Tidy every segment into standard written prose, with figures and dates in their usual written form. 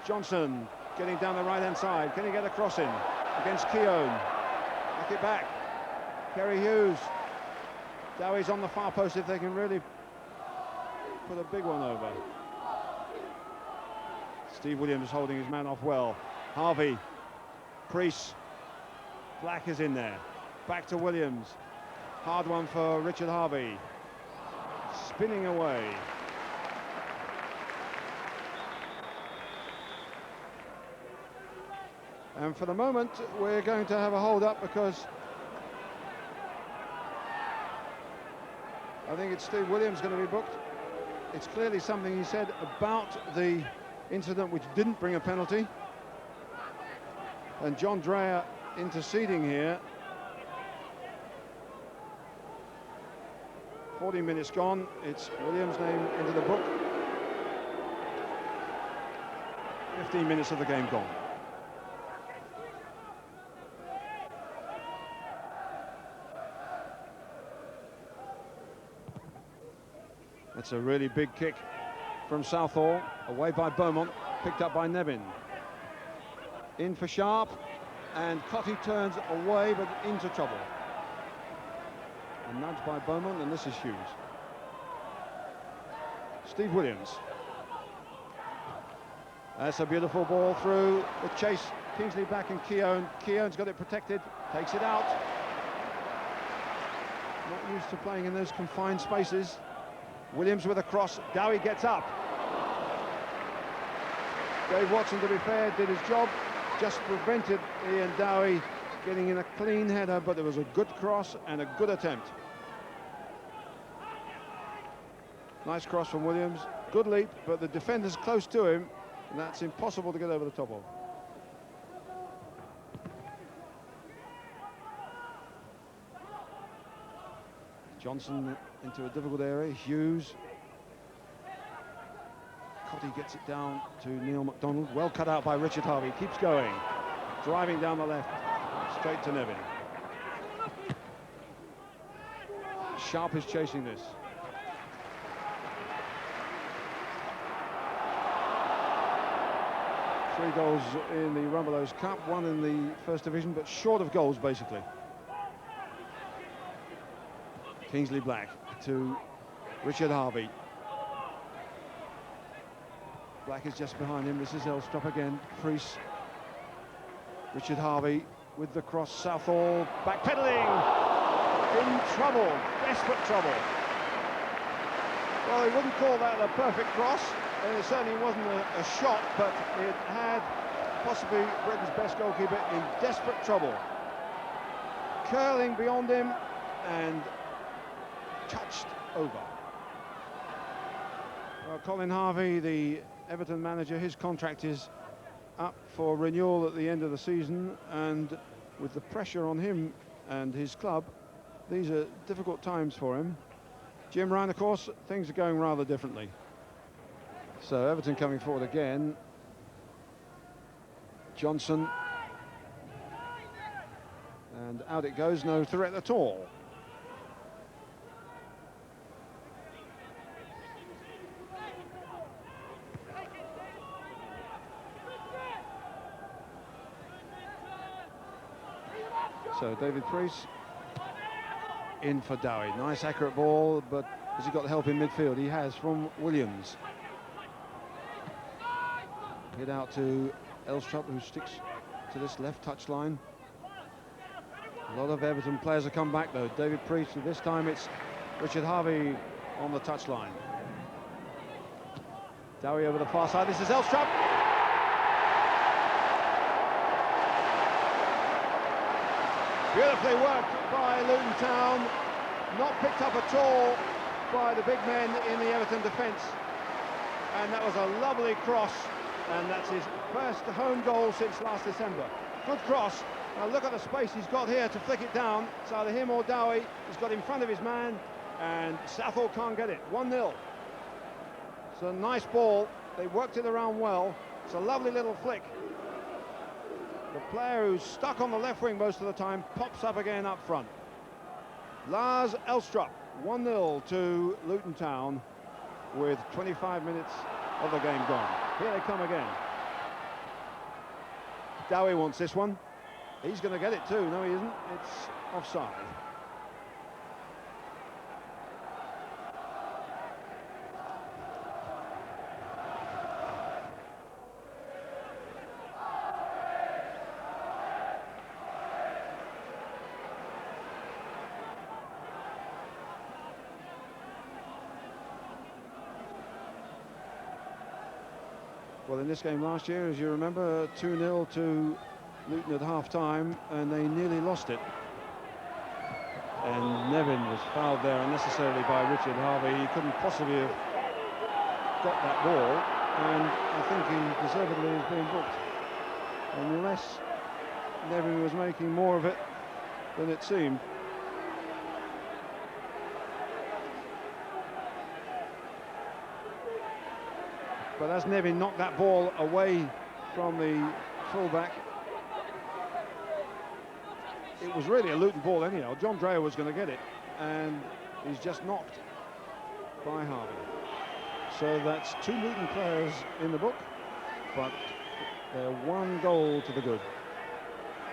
Johnson getting down the right-hand side. Can he get a cross in against Keown? Knock it back. Kerry Hughes. Dowie's on the far post if they can really put a big one over. Steve Williams holding his man off well. Harvey. Priest. Black is in there. Back to Williams. Hard one for Richard Harvey. Spinning away. And for the moment, we're going to have a hold-up because I think it's Steve Williams going to be booked. It's clearly something he said about the incident which didn't bring a penalty. And John Dreyer interceding here. 40 minutes gone. It's Williams' name into the book. 15 minutes of the game gone. That's a really big kick from Southall, away by Beaumont, picked up by Nevin. In for Sharp, and Cotty turns away, but into trouble. A nudge by Beaumont, and this is Hughes. Steve Williams. That's a beautiful ball through the chase. Kingsley Black and Keown. Keown's got it protected, takes it out. Not used to playing in those confined spaces. Williams with a cross. Dowie gets up. Dave Watson, to be fair, did his job. Just prevented Ian Dowie getting in a clean header, but there was a good cross and a good attempt. Nice cross from Williams. Good leap, but the defender's close to him, and that's impossible to get over the top of. Johnson into a difficult area. Hughes. Cotty gets it down to Neil MacDonald. Well cut out by Richard Harvey. Keeps going. Driving down the left. Straight to Nevin. Sharp is chasing this. Three goals in the Rumbelows Cup, one in the First Division, but short of goals, basically. Kingsley Black to Richard Harvey. Black is just behind him. This is Elstrop again. Priest. Richard Harvey with the cross. Southall backpedaling. In trouble. Desperate trouble. Well, he wouldn't call that a perfect cross. And it certainly wasn't a shot, but it had possibly Britain's best goalkeeper in desperate trouble. Curling beyond him and touched over. Well, Colin Harvey, the Everton manager, his contract is up for renewal at the end of the season, and with the pressure on him and his club, these are difficult times for him. Jim Ryan, of course, things are going rather differently. So Everton coming forward again. Johnson. And out it goes, no threat at all. So David Priest in for Dowie. Nice accurate ball, but has he got help in midfield? He has, from Williams. Hit out to Elstrop, who sticks to this left touchline. A lot of Everton players have come back though. David Priest, and this time it's Richard Harvey on the touchline. Dowie over the far side. This is Elstrop. Beautifully worked by Luton Town. Not picked up at all by the big men in the Everton defence. And that was a lovely cross. And that's his first home goal since last December. Good cross. Now look at the space he's got here to flick it down. It's either him or Dowie. He's got in front of his man, and Southall can't get it. 1-0. It's a nice ball. They worked it around well. It's a lovely little flick. The player who's stuck on the left wing most of the time pops up again up front. Lars Elstrop, 1-0 to Luton Town with 25 minutes of the game gone. Here they come again. Dowie wants this one. He's going to get it too. No, he isn't. It's offside. Well, in this game last year, as you remember, 2-0 to Luton at half-time, and they nearly lost it. And Nevin was fouled there unnecessarily by Richard Harvey. He couldn't possibly have got that ball, and I think he deservedly is being booked. Unless Nevin was making more of it than it seemed. But as Nevin knocked that ball away from the fullback, it was really a Luton ball anyhow. John Dreyer was going to get it, and he's just knocked by Harvey. So that's 2 Luton players in the book, but they're 1 goal to the good.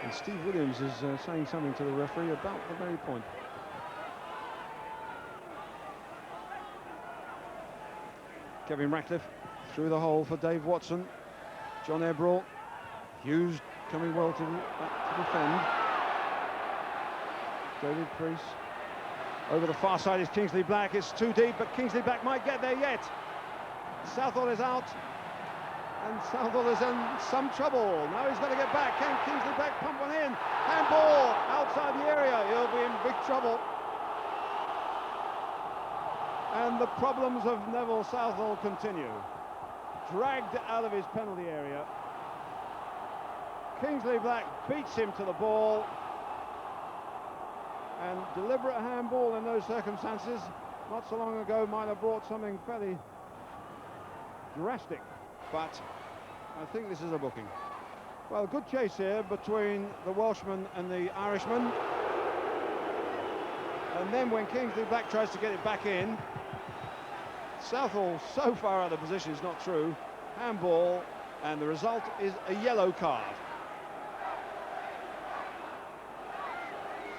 And Steve Williams is saying something to the referee about the very point. Kevin Ratcliffe through the hole for Dave Watson. John Ebrell. Hughes coming well to defend. David Priest. Over the far side is Kingsley Black. It's too deep, but Kingsley Black might get there yet. Southall is out, and Southall is in some trouble. Now he's got to get back. Can Kingsley Black pump one in? Handball outside the area. He'll be in big trouble. And the problems of Neville Southall continue. Dragged out of his penalty area. Kingsley Black beats him to the ball. And deliberate handball in those circumstances, not so long ago, might have brought something fairly drastic. But I think this is a booking. Well, good chase here between the Welshman and the Irishman. And then when Kingsley Black tries to get it back in, Southall so far out of position is not true. Handball, and the result is a yellow card.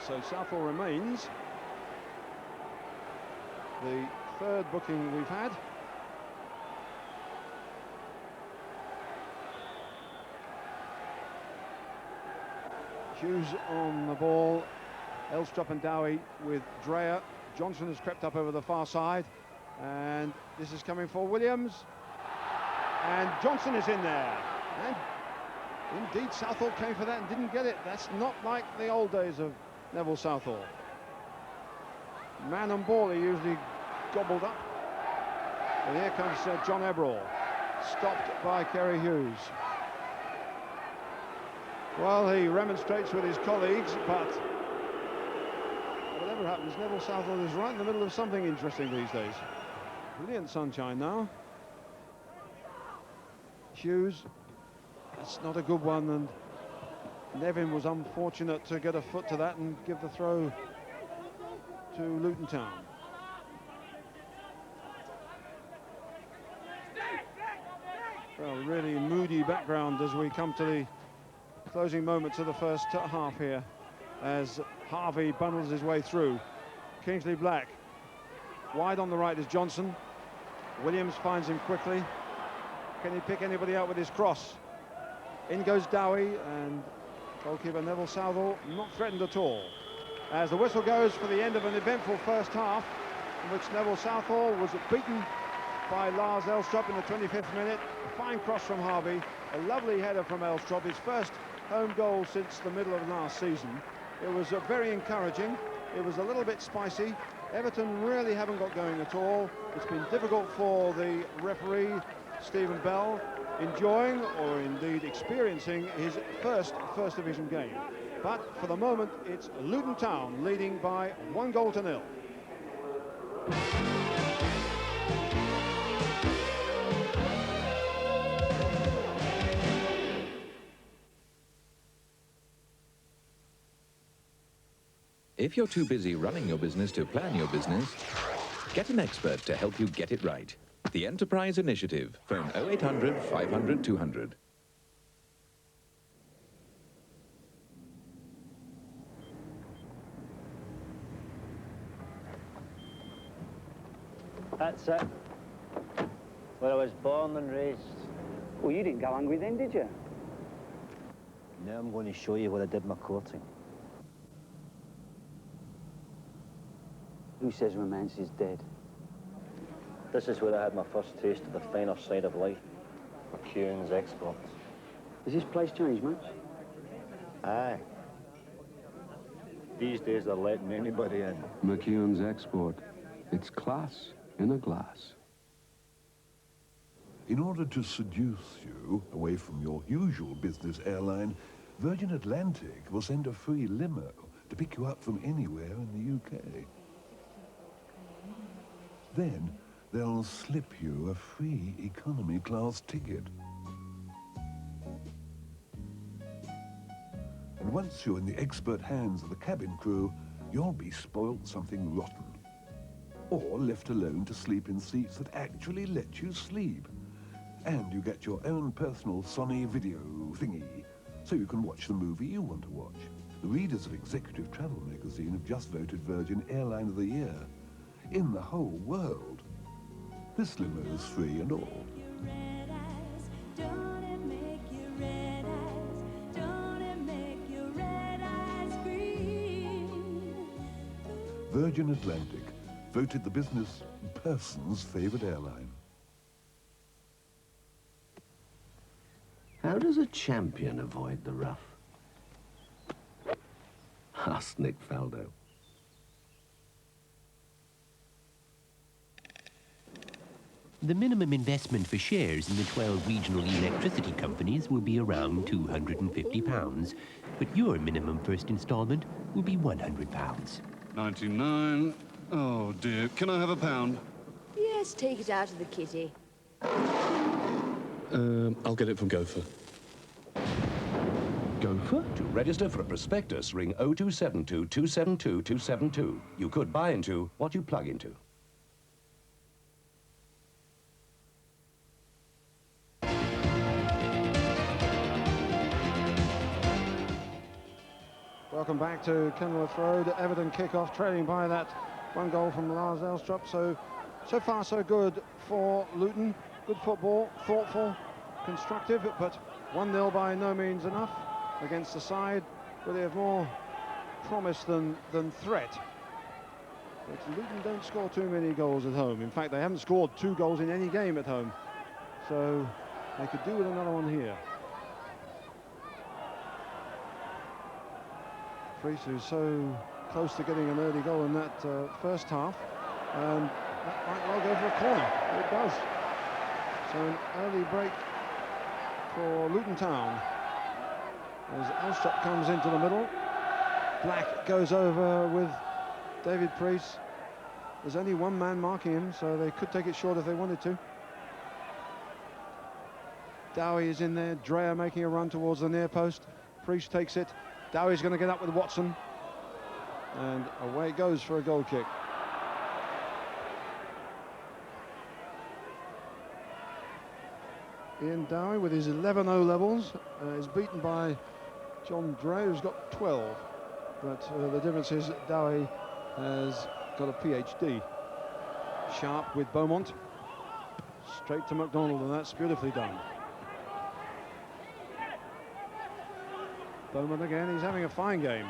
So Southall remains the 3rd booking we've had. Hughes on the ball. Elstrop and Dowie with Dreyer. Johnson has crept up over the far side. And this is coming for Williams. And Johnson is in there. And indeed, Southall came for that and didn't get it. That's not like the old days of Neville Southall. Man and ball are usually gobbled up. And here comes John Ebrell. Stopped by Kerry Hughes. Well, he remonstrates with his colleagues, but whatever happens, Neville Southall is right in the middle of something interesting these days. Brilliant sunshine now. Hughes, that's not a good one, and Nevin was unfortunate to get a foot to that and give the throw to Luton Town. Well, really moody background as we come to the closing moments of the first half here, as Harvey bundles his way through. Kingsley Black. Wide on the right is Johnson. Williams finds him quickly. Can he pick anybody out with his cross? In goes Dowie, and goalkeeper Neville Southall not threatened at all. As the whistle goes for the end of an eventful first half, in which Neville Southall was beaten by Lars Elstrop in the 25th minute. A fine cross from Harvey, a lovely header from Elstrop, his first home goal since the middle of last season. It was very encouraging. It was a little bit spicy. Everton really haven't got going at all. It's been difficult for the referee, Stephen Bell, enjoying or indeed experiencing his first division game. But for the moment, it's Luton Town leading by 1-0. If you're too busy running your business to plan your business, get an expert to help you get it right. The Enterprise Initiative. Phone 0800 500 200. That's it. Where I was born and raised. Well, you didn't go hungry then, did you? Now I'm going to show you where I did my courting. Who says romance is dead? This is where I had my first taste of the finer side of life. McEwen's Export. Has this place changed much? Aye. These days they're letting anybody in. McEwen's Export. It's class in a glass. In order to seduce you away from your usual business airline, Virgin Atlantic will send a free limo to pick you up from anywhere in the UK. Then they'll slip you a free economy class ticket. And once you're in the expert hands of the cabin crew, you'll be spoilt something rotten. Or left alone to sleep in seats that actually let you sleep. And you get your own personal Sony video thingy, so you can watch the movie you want to watch. The readers of Executive Travel magazine have just voted Virgin Airline of the Year in the whole world. This limo is free and all. Virgin Atlantic, voted the business person's favourite airline. How does a champion avoid the rough? Ask Nick Faldo. The minimum investment for shares in the 12 regional electricity companies will be around £250, but your minimum first instalment will be £100. 99. Oh dear, can I have a pound? Yes, take it out of the kitty. I'll get it from Gopher. Gopher? To register for a prospectus, ring 0272 272 272. You could buy into what you plug into. Welcome back to Kenilworth Road. Everton kick-off, trailing by that one goal from Lars Elstrup. So far so good for Luton. Good football, thoughtful, constructive, but 1-0 by no means enough against the side where they have more promise than threat. But Luton don't score too many goals at home. In fact, they haven't scored 2 goals in any game at home. So they could do with another one here. Priest, who's so close to getting an early goal in that first half, and that might well go for a corner. It does. So an early break for Luton Town as Elstrup comes into the middle. Black goes over with David Priest. There's only one man marking him, so they could take it short if they wanted to. Dowie is in there. Dreyer making a run towards the near post. Priest takes it. Dowie's going to get up with Watson, and away it goes for a goal kick. Ian Dowie with his 11 O-levels is beaten by John Dreyer, who's got 12, but the difference is Dowie has got a PhD. Sharp with Beaumont, straight to McDonald, and that's beautifully done. Bowman again, he's having a fine game.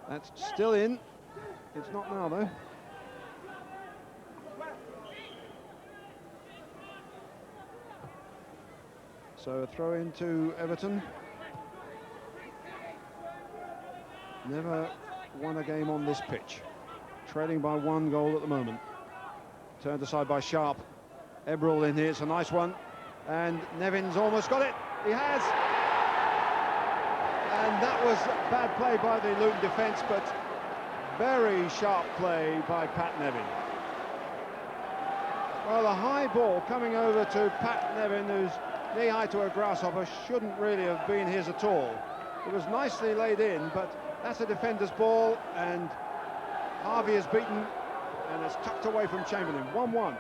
That's still in. It's not now, though. So a throw into Everton. Never won a game on this pitch. Trailing by 1 goal at the moment. Turned aside by Sharp. Eberl in here, it's a nice one. And Nevin's almost got it. He has. And that was bad play by the Luton defence, but very sharp play by Pat Nevin. Well, a high ball coming over to Pat Nevin, who's knee-high to a grasshopper, shouldn't really have been his at all. It was nicely laid in, but that's a defender's ball, and Harvey is beaten, and it's tucked away from Chamberlain. 1-1.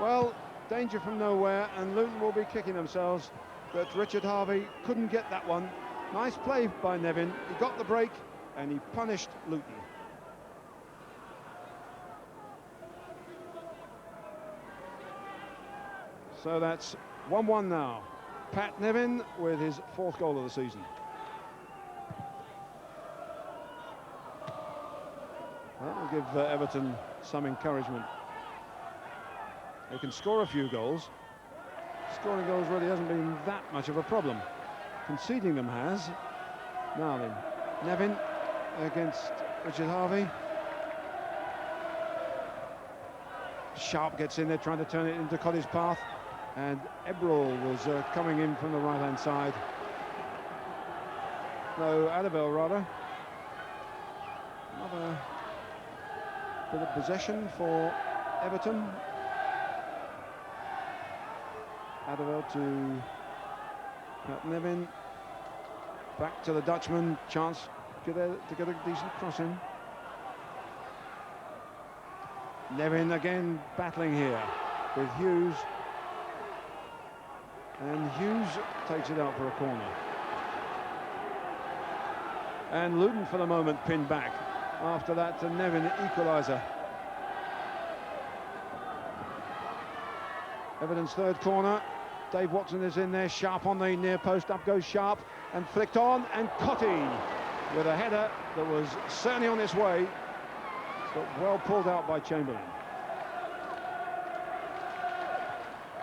Well, danger from nowhere, and Luton will be kicking themselves. But Richard Harvey couldn't get that one. Nice play by Nevin. He got the break and he punished Luton. So that's 1-1 now. Pat Nevin with his 4th goal of the season. That will give Everton some encouragement. They can score a few goals. Scoring goals really hasn't been that much of a problem. Conceding them has. Now then, Nevin against Richard Harvey. Sharp gets in there trying to turn it into Cotty's path, and Ebrel was coming in from the right-hand side. No, Adabel rather. Another bit of possession for Everton. Adabel to Pat Nevin. Back to the Dutchman. Chance to get a decent cross in. Nevin again battling here with Hughes. And Hughes takes it out for a corner. And Luton for the moment pinned back. After that, Nevin equaliser. Everton's 3rd corner. Dave Watson is in there. Sharp on the near post. Up goes Sharp and flicked on. And Cotty with a header that was certainly on its way, but well pulled out by Chamberlain.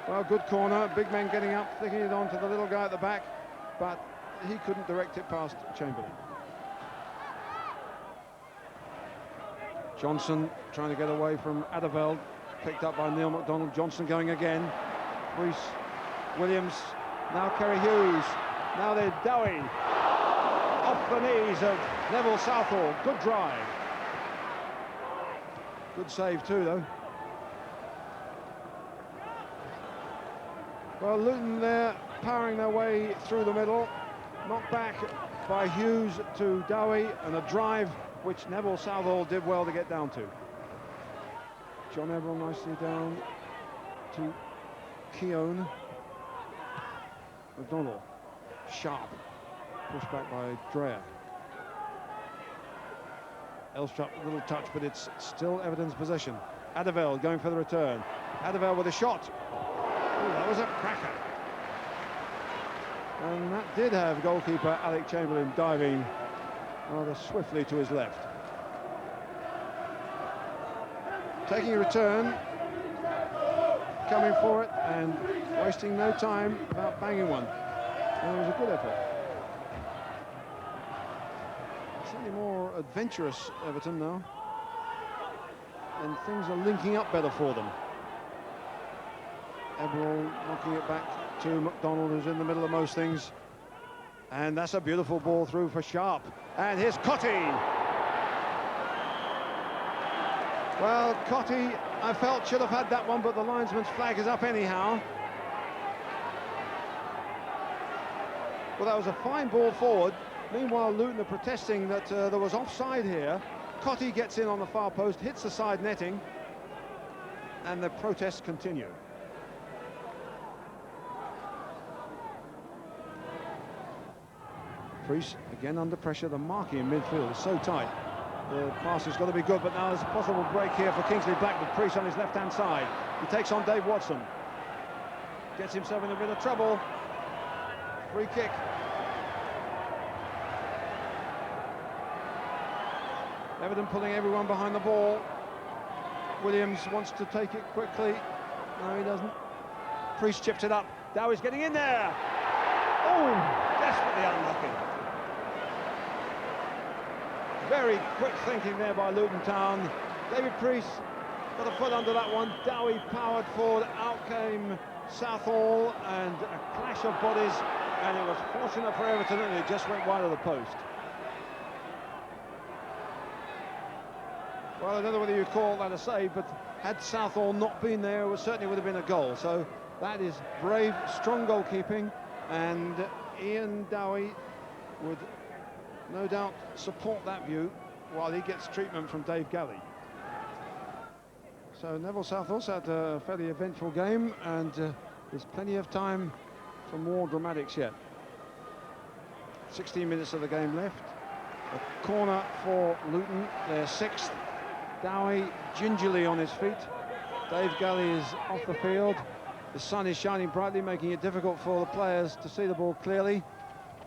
Well, good corner. Big men getting up, flicking it on to the little guy at the back, but he couldn't direct it past Chamberlain. Johnson trying to get away from Adderveld, picked up by Neil MacDonald. Johnson going again. Reese Williams, now Kerry Hughes, now they're Dowie. Off the knees of Neville Southall. Good drive. Good save too, though. Well, Luton there powering their way through the middle. Knocked back by Hughes to Dowie, and a drive which Neville Southall did well to get down to. John Ebrel nicely down to Keown. McDonald, Sharp, pushed back by Dreyer. Elstrup, a little touch, but it's still Everton's possession. Adderveld going for the return. Adderveld with a shot. Oh, that was a cracker. And that did have goalkeeper Alec Chamberlain diving rather swiftly to his left. Taking a return, coming for it and wasting no time about banging one. And it was a good effort. Slightly more adventurous Everton now, and things are linking up better for them. Eberl knocking it back to MacDonald, who's in the middle of most things, and that's a beautiful ball through for Sharp. And here's Cotty. Well, Cotty, I felt, should have had that one, but the linesman's flag is up anyhow. Well, that was a fine ball forward. Meanwhile, Luton are protesting that there was offside here. Cotty gets in on the far post, hits the side netting, and the protests continue. Priest again under pressure. The marking in midfield is so tight. The pass has got to be good, but now there's a possible break here for Kingsley Black with Priest on his left-hand side. He takes on Dave Watson. Gets himself in a bit of trouble. Free kick. Everton pulling everyone behind the ball. Williams wants to take it quickly. No, he doesn't. Priest chips it up. Dowie's getting in there. Oh, desperately unlucky. Very quick thinking there by Luton Town. David Priest got a foot under that one. Dowie powered forward. Out came Southall, and a clash of bodies, and it was fortunate for Everton that it just went wide of the post. Well, I don't know whether you call that a save, but had Southall not been there, it certainly would have been a goal. So that is brave, strong goalkeeping, and Ian Dowie would no doubt support that view while he gets treatment from Dave Galley. So Neville Southall's had a fairly eventful game, and there's plenty of time for more dramatics yet. 16 minutes of the game left. A corner for Luton, their sixth. Dowie gingerly on his feet. Dave Galley is off the field. The sun is shining brightly, making it difficult for the players to see the ball clearly.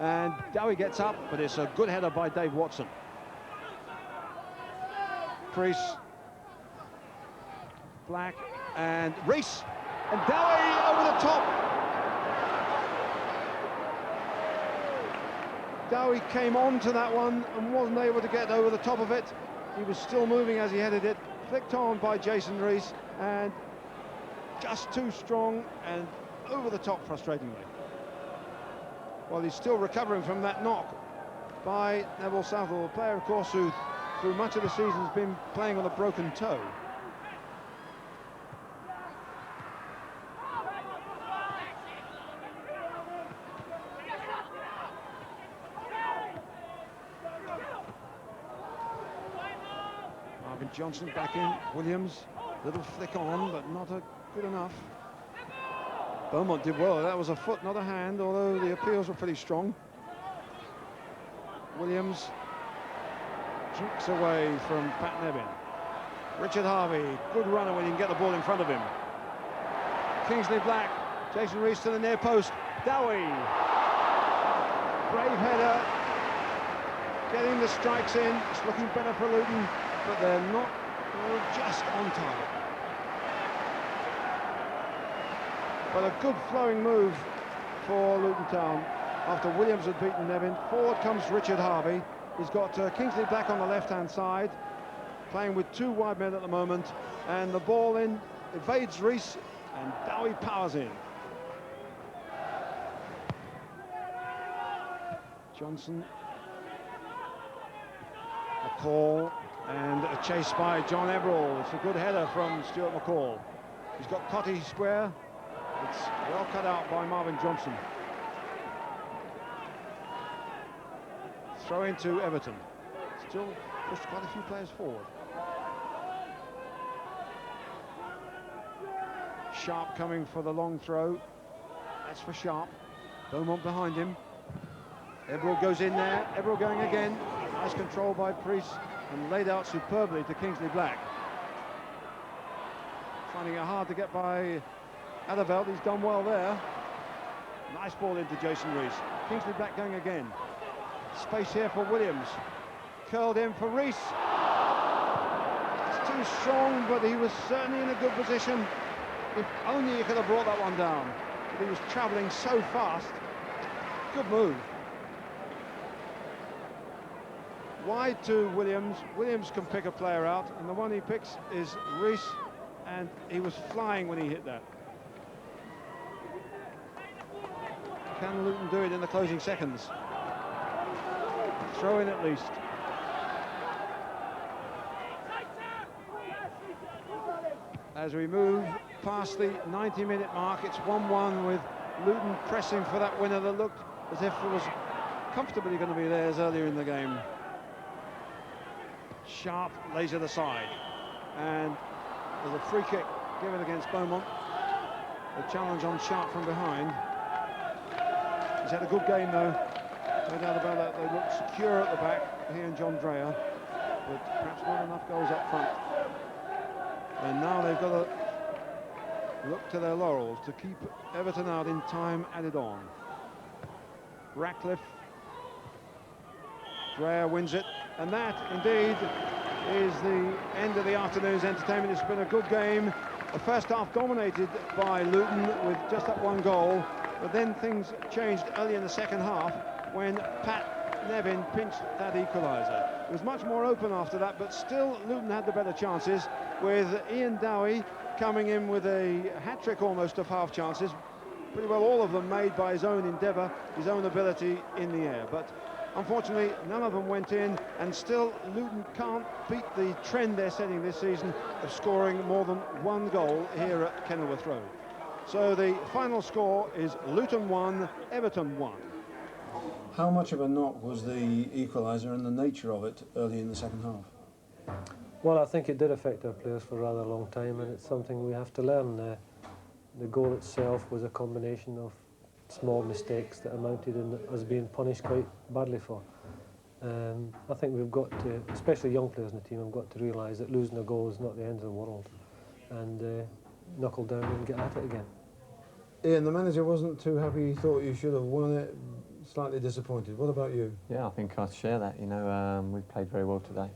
And Dowie gets up, but it's a good header by Dave Watson. Priest, Black, and Rees, and Dowie over the top. Dowie came on to that one and wasn't able to get over the top of it. He was still moving as he headed it, flicked on by Jason Rees, and just too strong and over the top, frustratingly. Well, he's still recovering from that knock by Neville Southall, a player, of course, who through much of the season has been playing on a broken toe. Marvin Johnson back in, Williams, little flick on, but not good enough. Beaumont did well. That was a foot, not a hand, although the appeals were pretty strong. Williams jukes away from Pat Nevin. Richard Harvey, good runner when you can get the ball in front of him. Kingsley Black, Jason Rees to the near post. Dowie, brave header, getting the strikes in. It's looking better for Luton, but they're not just on target. But a good flowing move for Luton Town. After Williams had beaten Nevin, forward comes Richard Harvey. He's got Kingsley Black on the left-hand side, playing with two wide men at the moment, and the ball in evades Rees, and Dowie powers in. Johnson, McCall, and a chase by John Everall. It's a good header from Stuart McCall. He's got Cotty square. It's well cut out by Marvin Johnson. Throw into Everton. Still pushed quite a few players forward. Sharp coming for the long throw. That's for Sharp. Beaumont behind him. Everall goes in there. Everall going again. Nice control by Priest and laid out superbly to Kingsley Black. Finding it hard to get by Adderveld. He's done well there. Nice ball into Jason Rees. Kingsley Black going again. Space here for Williams. Curled in for Rees. It's too strong, but he was certainly in a good position. If only he could have brought that one down. But he was travelling so fast. Good move. Wide to Williams. Williams can pick a player out, and the one he picks is Rees, and he was flying when he hit that. Can Luton do it in the closing seconds? Throw in at least. As we move past the 90-minute mark, it's 1-1 with Luton pressing for that winner that looked as if it was comfortably going to be theirs earlier in the game. Sharp lays it aside, and there's a free kick given against Beaumont. The challenge on Sharp from behind. He's had a good game though, no doubt about that. They look secure at the back, he and John Dreyer, but perhaps not enough goals up front. And now they've got to look to their laurels to keep Everton out in time added on. Ratcliffe, Dreyer wins it, and that indeed is the end of the afternoon's entertainment. It's been a good game. The first half dominated by Luton with just that one goal, but then things changed early in the second half when Pat Nevin pinched that equaliser. It was much more open after that, but still Luton had the better chances, with Ian Dowie coming in with a hat-trick almost of half chances, pretty well all of them made by his own endeavour, his own ability in the air. But unfortunately, none of them went in, and still Luton can't beat the trend they're setting this season of scoring more than one goal here at Kenilworth Road. So the final score is Luton 1, Everton 1. How much of a knock was the equaliser and the nature of it early in the second half? Well, I think it did affect our players for a rather long time, and it's something we have to learn. The goal itself was a combination of small mistakes that amounted in us being punished quite badly for. I think we've got to, especially young players in the team, have got to realise that losing a goal is not the end of the world, and knuckle down and get at it again. Ian, the manager wasn't too happy. He thought you should have won it. Slightly disappointed. What about you? Yeah, I think I share that. You know, we've played very well today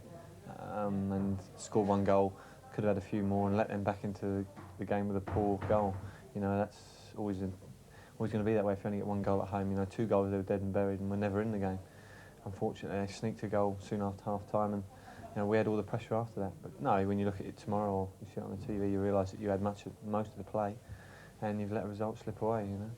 and scored one goal. Could have had a few more and let them back into the game with a poor goal. You know, that's always going to be that way if you only get one goal at home. You know, 2 goals, they were dead and buried and we're never in the game. Unfortunately, they sneaked a goal soon after half-time and, you know, we had all the pressure after that. But no, when you look at it tomorrow or you see it on the TV, you realise that you had most of the play and you've let a result slip away, you know.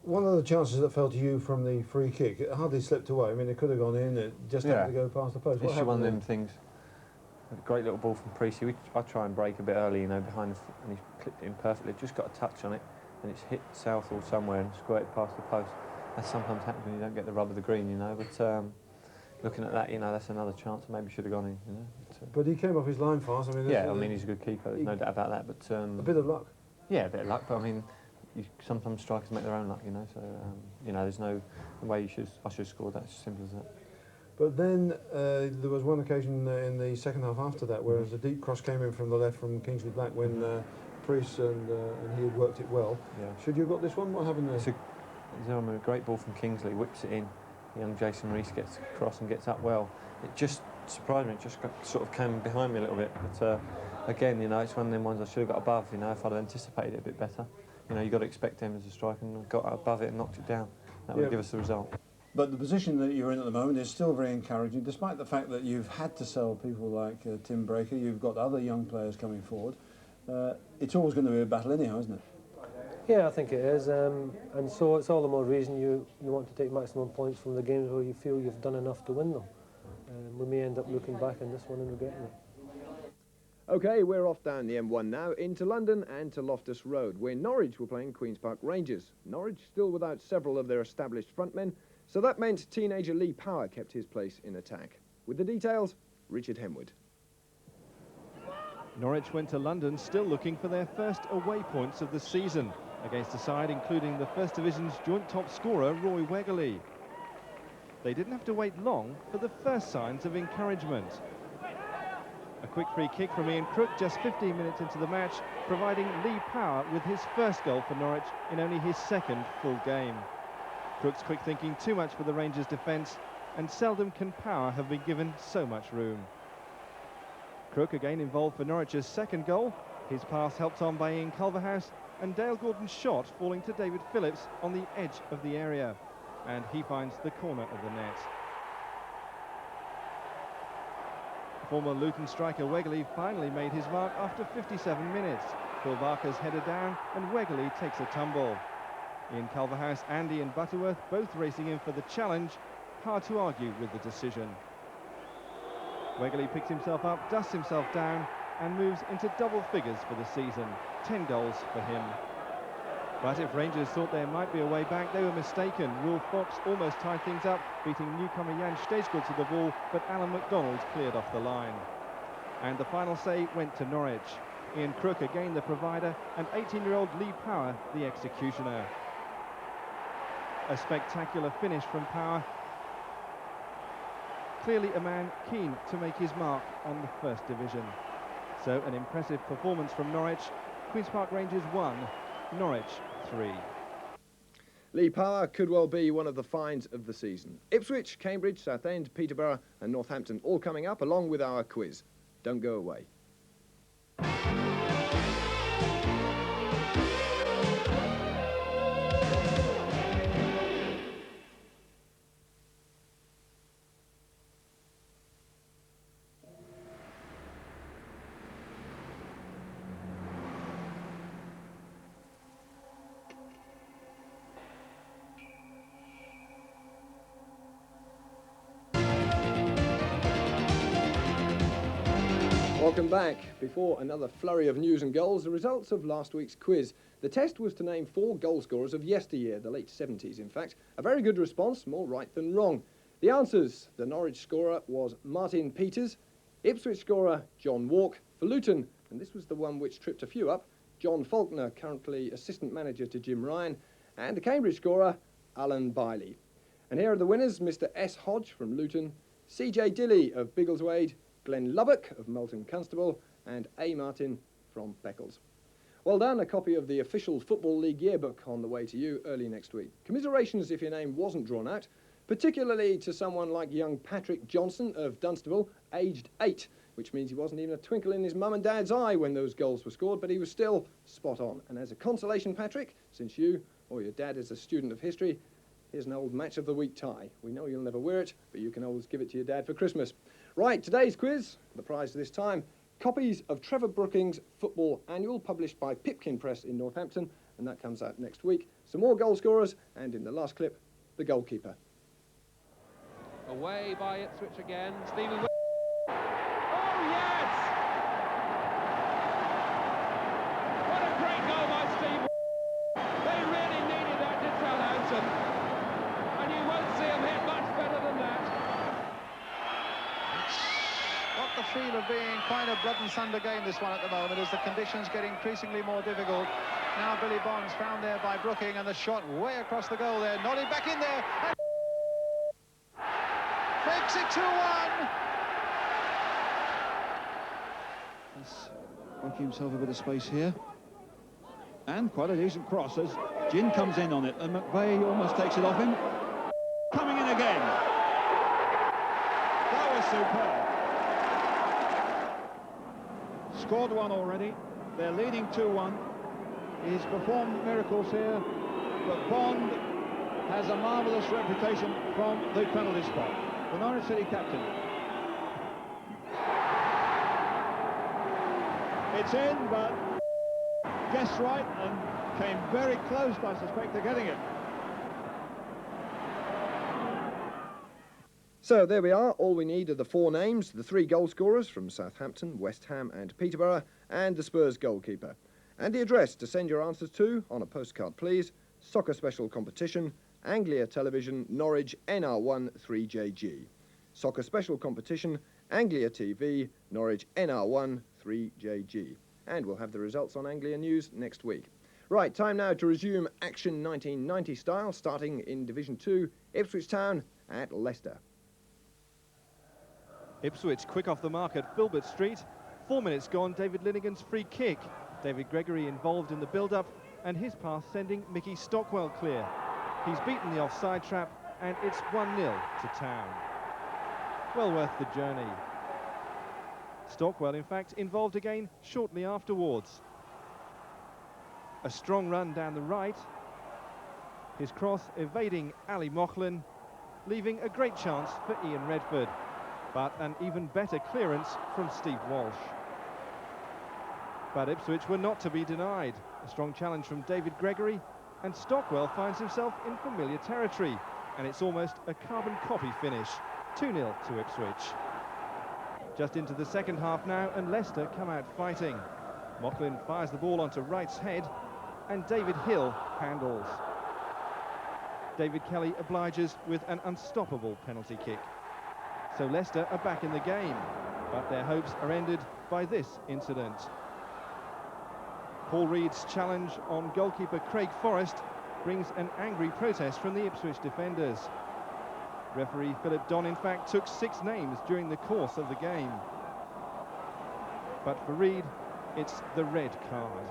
One of the chances that fell to you from the free kick, it hardly slipped away. I mean, it could have gone in, it just happened to go past the post. What It's one of them then? things. A great little ball from Precy. I try and break a bit early, you know, behind the and he's clipped it in perfectly. Just got a touch on it and it's hit south or somewhere and squirted past the post. That sometimes happens when you don't get the rub of the green, you know, but looking at that, you know, that's another chance that maybe should have gone in, you know. But he came off his line fast. I mean, yeah, I mean, he's a good keeper, there's no doubt about that, but... a bit of luck. Yeah, a bit of luck, but I mean, sometimes strikers make their own luck, you know, so, you know, there's no way I should have scored that, it's as simple as that. But then there was one occasion in the second half after that where a deep cross came in from the left from Kingsley Black when Priest and he had worked it well. Yeah. Should you have got this one? What happened there? It's a great ball from Kingsley, whips it in. Young Jason Rees gets across and gets up well. It just surprised me, it just sort of came behind me a little bit. But again, you know, it's one of them ones I should have got above, you know, if I'd anticipated it a bit better. You know, you've got to expect him as a striker and got above it and knocked it down. That would give us the result. But the position that you're in at the moment is still very encouraging, despite the fact that you've had to sell people like Tim Breaker, you've got other young players coming forward. It's always going to be a battle anyhow, isn't it? Yeah, I think it is, and so it's all the more reason you want to take maximum points from the games where you feel you've done enough to win them. We may end up looking back on this one and regretting it. OK, we're off down the M1 now, into London and to Loftus Road, where Norwich were playing Queen's Park Rangers. Norwich still without several of their established frontmen, so that meant teenager Lee Power kept his place in attack. With the details, Richard Hemwood. Norwich went to London still looking for their first away points of the season, against a side including the First Division's joint top scorer, Roy Wegerle. They didn't have to wait long for the first signs of encouragement. A quick free kick from Ian Crook just 15 minutes into the match, providing Lee Power with his first goal for Norwich in only his second full game. Crook's quick thinking too much for the Rangers' defence, and seldom can Power have been given so much room. Crook again involved for Norwich's second goal, his pass helped on by Ian Culverhouse, and Dale Gordon's shot falling to David Phillips on the edge of the area, and he finds the corner of the net. Former Luton striker Wegerle finally made his mark after 57 minutes. Phil Barker's header down and Wegerle takes a tumble. Ian Culverhouse, Andy and Butterworth both racing in for the challenge. Hard to argue with the decision. Wegerle picks himself up, dusts himself down and moves into double figures for the season. 10 goals for him. But if Rangers thought there might be a way back, they were mistaken. Will Fox almost tied things up, beating newcomer Jan Steesgoed to the ball, but Alan McDonald cleared off the line. And the final say went to Norwich. Ian Crook again the provider, and 18-year-old Lee Power the executioner. A spectacular finish from Power. Clearly a man keen to make his mark on the First Division. So an impressive performance from Norwich. Queen's Park Rangers 1, Norwich 3. Lee Power could well be one of the finds of the season. Ipswich, Cambridge, Southend, Peterborough and Northampton all coming up along with our quiz. Don't go away. Welcome back. Before another flurry of news and goals, the results of last week's quiz. The test was to name 4 goal scorers of yesteryear, the late 70s in fact. A very good response, more right than wrong. The answers: the Norwich scorer was Martin Peters, Ipswich scorer John Walk, for Luton, and this was the one which tripped a few up, John Faulkner, currently assistant manager to Jim Ryan, and the Cambridge scorer Alan Bailey. And here are the winners: Mr S Hodge from Luton, CJ Dilley of Biggleswade, Glenn Lubbock of Moulton Constable and A. Martin from Beccles. Well done, a copy of the official Football League yearbook on the way to you early next week. Commiserations if your name wasn't drawn out, particularly to someone like young Patrick Johnson of Dunstable, aged 8, which means he wasn't even a twinkle in his mum and dad's eye when those goals were scored, but he was still spot on. And as a consolation, Patrick, since you or your dad is a student of history, here's an old Match of the Week tie. We know you'll never wear it, but you can always give it to your dad for Christmas. Right, today's quiz, the prize this time, copies of Trevor Brooking's Football Annual, published by Pipkin Press in Northampton, and that comes out next week. Some more goal scorers, and in the last clip, the goalkeeper. Away by Ipswich again, Stephen. Oh, yes! What a great goal by Steve. They really needed that to Southampton. And you won't see them hit much better than that. It's got the feel of being quite a blood and thunder game, this one, at the moment, as the conditions get increasingly more difficult. Now Billy Bonds found there by Brooking, and the shot way across the goal there. Nodded back in there. And makes it 2-1. He's working himself a bit of space here. And quite a decent cross as Ginn comes in on it, and McVeigh almost takes it off him. Coming in again. That was superb. Scored one already. They're leading 2-1. He's performed miracles here, but Bond has a marvellous reputation from the penalty spot. The Norwich City captain. It's in, but guessed right and came very close, I suspect, to getting it. So there we are. All we need are the 4 names, the 3 goal scorers from Southampton, West Ham and Peterborough, and the Spurs goalkeeper. And the address to send your answers to, on a postcard please, Soccer Special Competition, Anglia Television, Norwich, NR1 3JG. Soccer Special Competition, Anglia TV, Norwich, NR1 3JG. And we'll have the results on Anglia News next week. Right, time now to resume action 1990 style, starting in Division 2, Ipswich Town at Leicester. Ipswich quick off the mark at Filbert Street. 4 minutes gone, David Linnigan's free kick. David Gregory involved in the build-up, and his pass sending Mickey Stockwell clear. He's beaten the offside trap, and it's 1-0 to Town. Well worth the journey. Stockwell, in fact, involved again shortly afterwards. A strong run down the right. His cross evading Ali Moughlan, leaving a great chance for Ian Redford. But an even better clearance from Steve Walsh. But Ipswich were not to be denied. A strong challenge from David Gregory, and Stockwell finds himself in familiar territory, and it's almost a carbon copy finish. 2-0 to Ipswich. Just into the second half now, and Leicester come out fighting. Moughlan fires the ball onto Wright's head, and David Hill handles. David Kelly obliges with an unstoppable penalty kick. So Leicester are back in the game, but their hopes are ended by this incident. Paul Reed's challenge on goalkeeper Craig Forrest brings an angry protest from the Ipswich defenders. Referee Philip Don, in fact, took 6 names during the course of the game. But for Reed, it's the red card.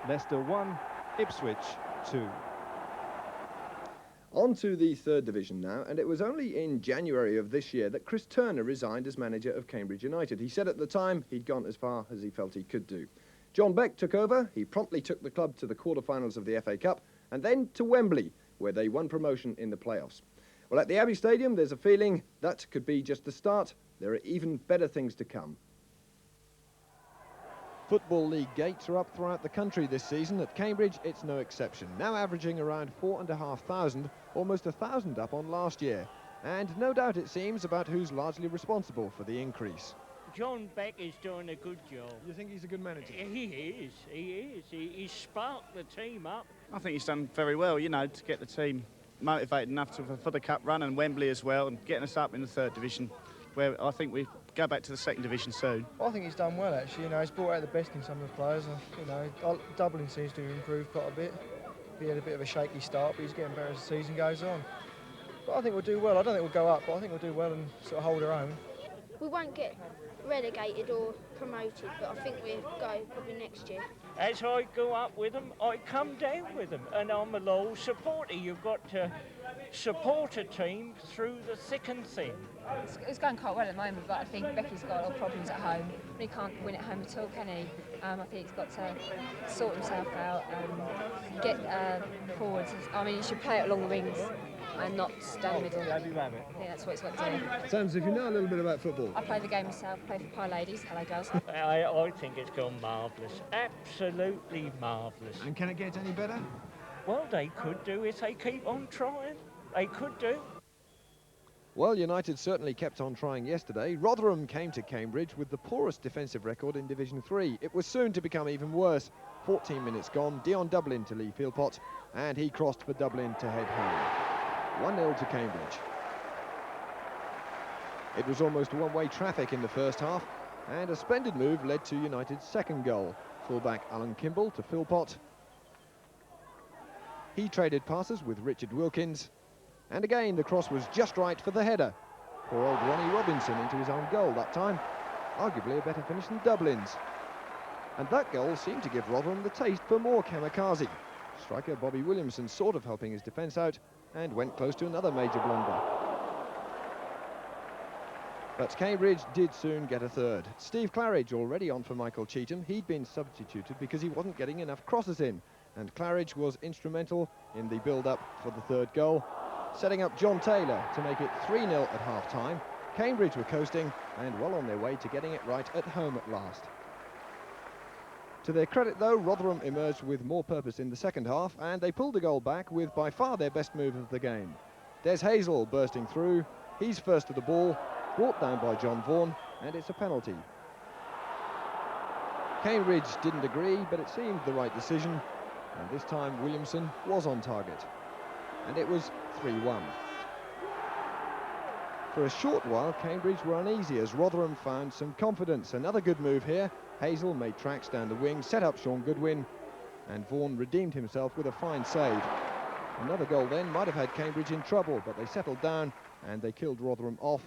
Leicester 1, Ipswich 2. On to the 3rd Division now, and it was only in January of this year that Chris Turner resigned as manager of Cambridge United. He said at the time he'd gone as far as he felt he could do. John Beck took over. He promptly took the club to the quarter-finals of the FA Cup, and then to Wembley, where they won promotion in the playoffs. Well, at the Abbey Stadium, there's a feeling that could be just the start. There are even better things to come. Football League gates are up throughout the country this season. At Cambridge, it's no exception, now averaging around 4,500, almost 1,000 up on last year. And no doubt, it seems, about who's largely responsible for the increase. John Beck is doing a good job. You think he's a good manager? He is. He's sparked the team up. I think he's done very well, you know, to get the team motivated enough for the cup run, and Wembley as well, and getting us up in the 3rd Division, where I think we go back to the 2nd Division soon. Well, I think he's done well, actually. You know, he's brought out the best in some of the players. You know, Dublin seems to have improved quite a bit. He had a bit of a shaky start, but he's getting better as the season goes on. But I think we'll do well. I don't think we'll go up, but I think we'll do well and sort of hold our own. We won't get relegated or promoted, but I think we'll go probably next year. As I go up with them, I come down with them, and I'm a loyal supporter. You've got to support a team through the thick and thin. It's going quite well at the moment, but I think Becky's got a lot of problems at home. He can't win at home at all, can he? I think he's got to sort himself out and get forwards. I mean, he should play it along the wings and not down the middle. Yeah, that's what he's got to do. Sounds as if you know a little bit about football. I play the game myself, play for Pie Ladies. Hello, girls. I think it's gone marvellous, absolutely marvellous. And can it get any better? Well, they could do if they keep on trying. They could do. Well, United certainly kept on trying yesterday. Rotherham came to Cambridge with the poorest defensive record in Division 3. It was soon to become even worse. 14 minutes gone, Dion Dublin to Lee Philpott, and he crossed for Dublin to head home. 1-0 to Cambridge. It was almost one-way traffic in the first half, and a splendid move led to United's second goal. Fullback Alan Kimball to Philpott. He traded passes with Richard Wilkins, and again the cross was just right for the header. Poor old Ronnie Robinson into his own goal that time. Arguably a better finish than Dublin's. And that goal seemed to give Rotherham the taste for more kamikaze. Striker Bobby Williamson sort of helping his defence out and went close to another major blunder. But Cambridge did soon get a third. Steve Claridge already on for Michael Cheetham. He'd been substituted because he wasn't getting enough crosses in, and Claridge was instrumental in the build-up for the third goal, setting up John Taylor to make it 3-0 at half-time. Cambridge were coasting and well on their way to getting it right at home at last. To their credit, though, Rotherham emerged with more purpose in the second half, and they pulled the goal back with by far their best move of the game. Des Hazel bursting through. He's first to the ball, brought down by John Vaughan, and it's a penalty. Cambridge didn't agree, but it seemed the right decision, and this time Williamson was on target. And it was 3-1. For a short while, Cambridge were uneasy as Rotherham found some confidence. Another good move here. Hazel made tracks down the wing, set up Sean Goodwin, and Vaughan redeemed himself with a fine save. Another goal then might have had Cambridge in trouble, but they settled down and they killed Rotherham off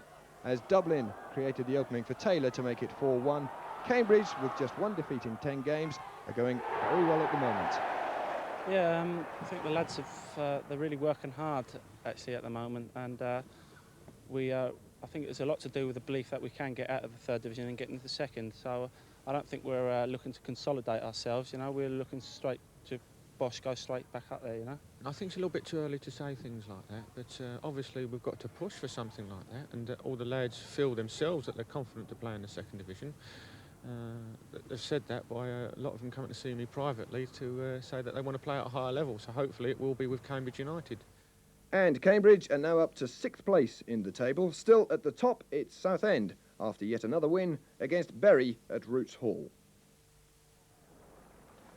as Dublin created the opening for Taylor to make it 4-1. Cambridge, with just one defeat in 10 games, are going very well at the moment. Yeah, I think the lads have, they're really working hard actually at the moment, and I think it's a lot to do with the belief that we can get out of the third division and get into the second. So I don't think we're looking to consolidate ourselves, you know, we're looking straight to Bosch, go straight back up there, you know. I think it's a little bit too early to say things like that, but obviously we've got to push for something like that, and all the lads feel themselves that they're confident to play in the second division. They've said that by a lot of them coming to see me privately to say that they want to play at a higher level, so hopefully it will be with Cambridge United. And Cambridge are now up to 6th place in the table. Still at the top, it's Southend, after yet another win against Bury at Roots Hall.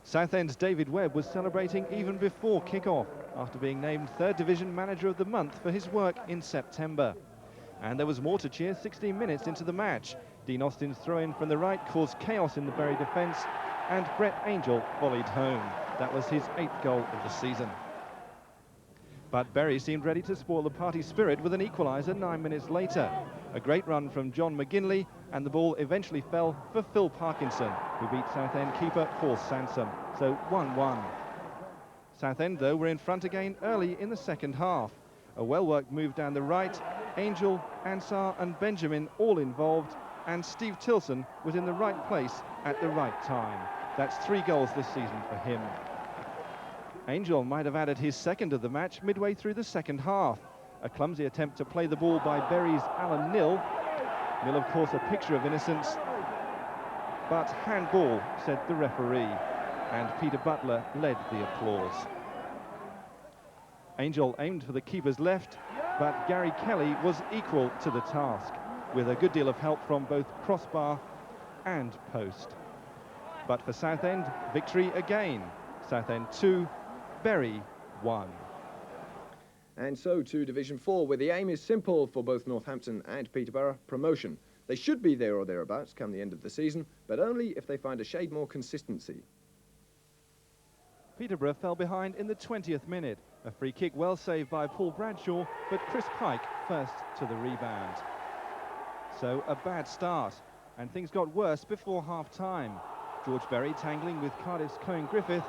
Southend's David Webb was celebrating even before kick-off, after being named 3rd Division Manager of the Month for his work in September. And there was more to cheer 16 minutes into the match. Dean Austin's throw-in from the right caused chaos in the Bury defence, and Brett Angel volleyed home. That was his 8th goal of the season. But Bury seemed ready to spoil the party spirit with an equaliser 9 minutes later. A great run from John McGinley, and the ball eventually fell for Phil Parkinson, who beat Southend keeper Paul Sansom. So 1-1. Southend, though, were in front again early in the second half. A well-worked move down the right, Angel, Ansar and Benjamin all involved, and Steve Tilson was in the right place at the right time. That's 3 goals this season for him. Angel might have added his second of the match midway through the second half. A clumsy attempt to play the ball by Bury's Alan Nill. Nill, of course, a picture of innocence, but handball, said the referee, and Peter Butler led the applause. Angel aimed for the keeper's left, but Gary Kelly was equal to the task, with a good deal of help from both crossbar and post. But for Southend, victory again. Southend 2, Bury 1. And so to Division 4, where the aim is simple for both Northampton and Peterborough: promotion. They should be there or thereabouts come the end of the season, but only if they find a shade more consistency. Peterborough fell behind in the 20th minute. A free kick well saved by Paul Bradshaw, but Chris Pike first to the rebound. So a bad start, and things got worse before half-time. George Berry tangling with Cardiff's Cohen Griffith.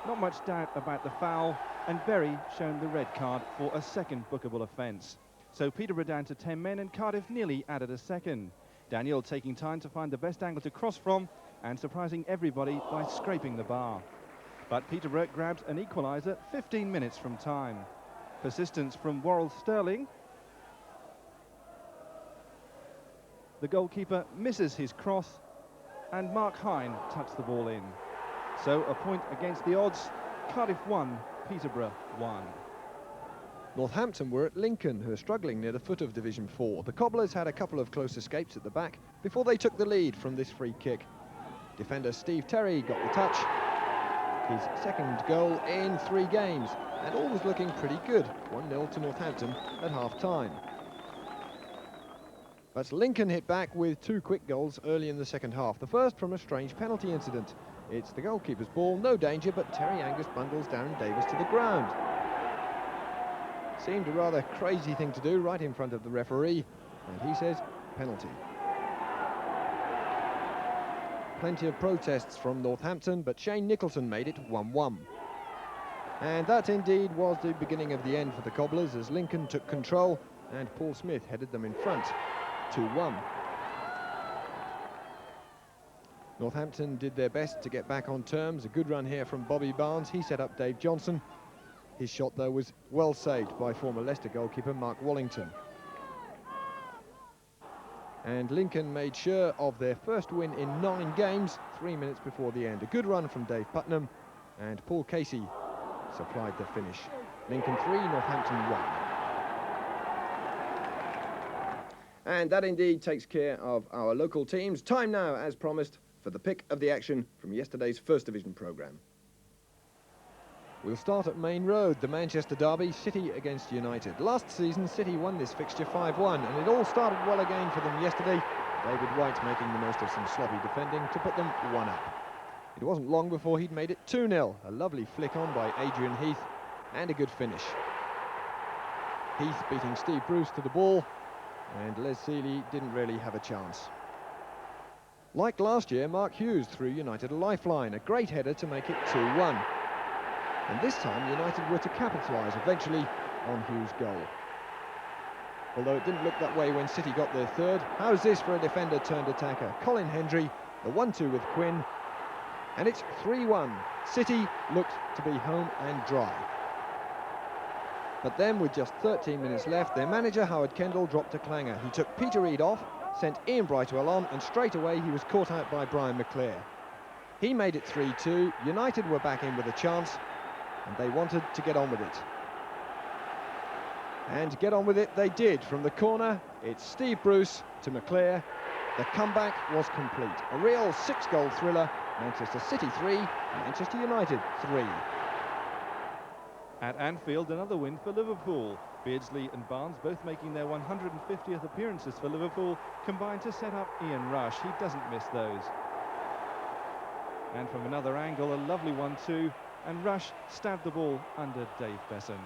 Not much doubt about the foul, and Berry shown the red card for a second bookable offence. So Peterborough down to 10 men, and Cardiff nearly added a second. Daniel taking time to find the best angle to cross from and surprising everybody by scraping the bar. But Peterborough grabs an equaliser 15 minutes from time. Persistence from Worrell Sterling. The goalkeeper misses his cross, and Mark Hine tucks the ball in. So a point against the odds. Cardiff 1, Peterborough 1. Northampton were at Lincoln, who are struggling near the foot of Division 4. The Cobblers had a couple of close escapes at the back before they took the lead from this free kick. Defender Steve Terry got the touch. His second goal in 3 games, and all was looking pretty good. 1-0 to Northampton at half-time. But Lincoln hit back with 2 quick goals early in the second half. The first from a strange penalty incident. It's the goalkeeper's ball, no danger, but Terry Angus bundles Darren Davis to the ground. Seemed a rather crazy thing to do right in front of the referee, and he says penalty. Plenty of protests from Northampton, but Shane Nicholson made it 1-1. And that indeed was the beginning of the end for the Cobblers, as Lincoln took control and Paul Smith headed them in front, 2-1. Northampton did their best to get back on terms. A good run here from Bobby Barnes. He set up Dave Johnson. His shot, though, was well saved by former Leicester goalkeeper Mark Wallington. And Lincoln made sure of their first win in 9 games, 3 minutes before the end. A good run from Dave Putnam, and Paul Casey supplied the finish. Lincoln 3, Northampton 1. And that indeed takes care of our local teams. Time now, as promised, for the pick of the action from yesterday's First Division programme. We'll start at Main Road, the Manchester derby, City against United. Last season, City won this fixture 5-1, and it all started well again for them yesterday. David White making the most of some sloppy defending to put them 1 up. It wasn't long before he'd made it 2-0. A lovely flick on by Adrian Heath, and a good finish. Heath beating Steve Bruce to the ball, and Les Seeley didn't really have a chance. Like last year, Mark Hughes threw United a lifeline, a great header to make it 2-1. And this time United were to capitalise eventually on Hughes' goal. Although it didn't look that way when City got their third. How's this for a defender turned attacker? Colin Hendry, the 1-2 with Quinn, and it's 3-1. City looked to be home and dry. But then, with just 13 minutes left, their manager Howard Kendall dropped a clanger. He took Peter Reid off, sent Ian Brightwell on, and straight away he was caught out by Brian McClare. He made it 3-2. United were back in with a chance, and they wanted to get on with it. And get on with it they did. From the corner, it's Steve Bruce to McClare. The comeback was complete. A real 6-goal thriller. Manchester City 3, Manchester United 3. At Anfield, another win for Liverpool. Beardsley and Barnes, both making their 150th appearances for Liverpool, combined to set up Ian Rush. He doesn't miss those. And from another angle, a lovely 1-2, and Rush stabbed the ball under Dave Besant.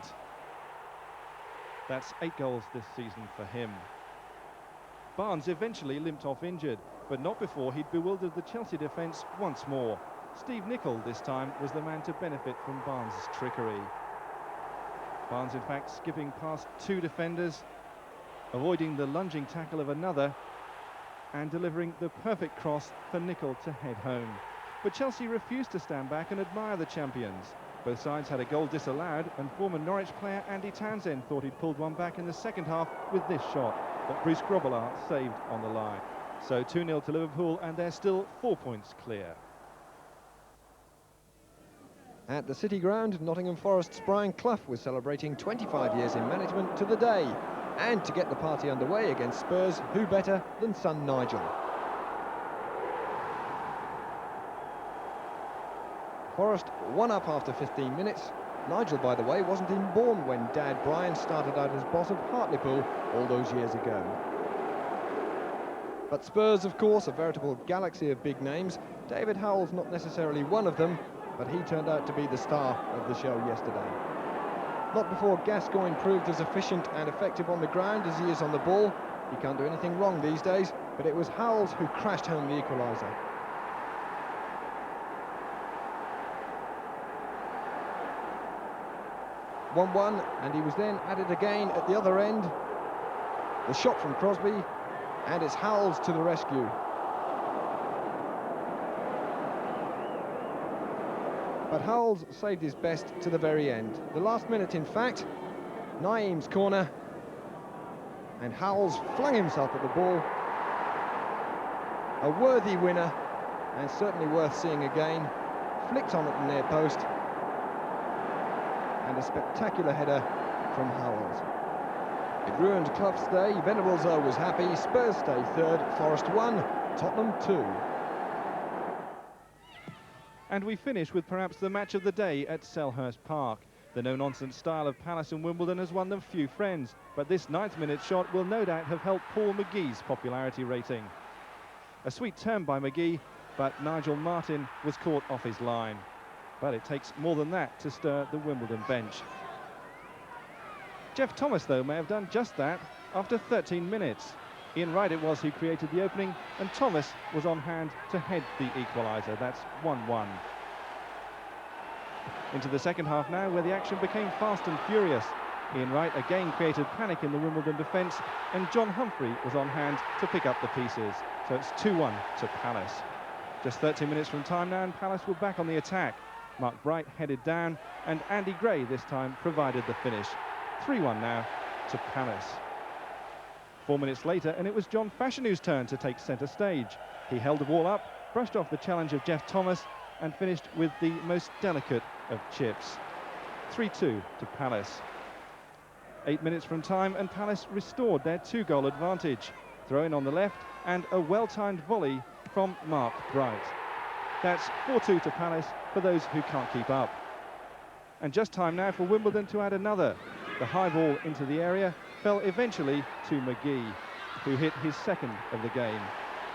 That's 8 goals this season for him. Barnes eventually limped off injured, but not before he'd bewildered the Chelsea defence once more. Steve Nicol this time was the man to benefit from Barnes' trickery. Barnes, in fact, skipping past 2 defenders, avoiding the lunging tackle of another, and delivering the perfect cross for Nicol to head home. But Chelsea refused to stand back and admire the champions. Both sides had a goal disallowed, and former Norwich player Andy Townsend thought he'd pulled one back in the second half with this shot, but Bruce Grobbelaar saved on the line. So 2-0 to Liverpool, and they're still 4 points clear. At the City Ground, Nottingham Forest's Brian Clough was celebrating 25 years in management to the day. And to get the party underway against Spurs, who better than son Nigel? Forest 1 up after 15 minutes. Nigel, by the way, wasn't even born when Dad Brian started out as boss of Hartlepool all those years ago. But Spurs, of course, a veritable galaxy of big names. David Howell's not necessarily one of them, but he turned out to be the star of the show yesterday. Not before Gascoigne proved as efficient and effective on the ground as he is on the ball. He can't do anything wrong these days, but it was Howells who crashed home the equaliser. 1-1, and he was then at it again at the other end. The shot from Crosby, and it's Howells to the rescue. But Howells saved his best to the very end. The last minute, in fact, Naeem's corner, and Howells flung himself at the ball. A worthy winner, and certainly worth seeing again. Flicked on at the near post, and a spectacular header from Howells. It ruined Clough's day. Venables was happy. Spurs stay third. Forest 1, Tottenham 2. And we finish with perhaps the match of the day at Selhurst Park. The no-nonsense style of Palace and Wimbledon has won them few friends, but this 9th-minute shot will no doubt have helped Paul McGee's popularity rating. A sweet turn by McGee, but Nigel Martin was caught off his line. But it takes more than that to stir the Wimbledon bench. Jeff Thomas, though, may have done just that after 13 minutes. Ian Wright it was who created the opening, and Thomas was on hand to head the equaliser. That's 1-1. Into the second half now, where the action became fast and furious. Ian Wright again created panic in the Wimbledon defence, and John Humphrey was on hand to pick up the pieces. So it's 2-1 to Palace. Just 13 minutes from time now, and Palace were back on the attack. Mark Bright headed down, and Andy Gray this time provided the finish. 3-1 now to Palace. 4 minutes later, and it was John Fashionu's turn to take centre stage. He held the ball up, brushed off the challenge of Jeff Thomas, and finished with the most delicate of chips. 3-2 to Palace. 8 minutes from time, and Palace restored their 2-goal advantage. Throw in on the left, and a well-timed volley from Mark Bright. That's 4-2 to Palace for those who can't keep up. And just time now for Wimbledon to add another. The high ball into the area fell eventually to McGee, who hit his second of the game.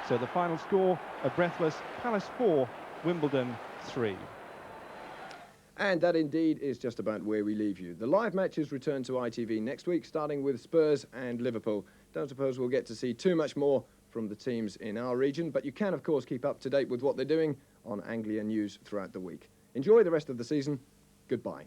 So the final score, a breathless Palace 4, Wimbledon 3. And that indeed is just about where we leave you. The live matches return to ITV next week, starting with Spurs and Liverpool. Don't suppose we'll get to see too much more from the teams in our region, but you can, of course, keep up to date with what they're doing on Anglia News throughout the week. Enjoy the rest of the season. Goodbye.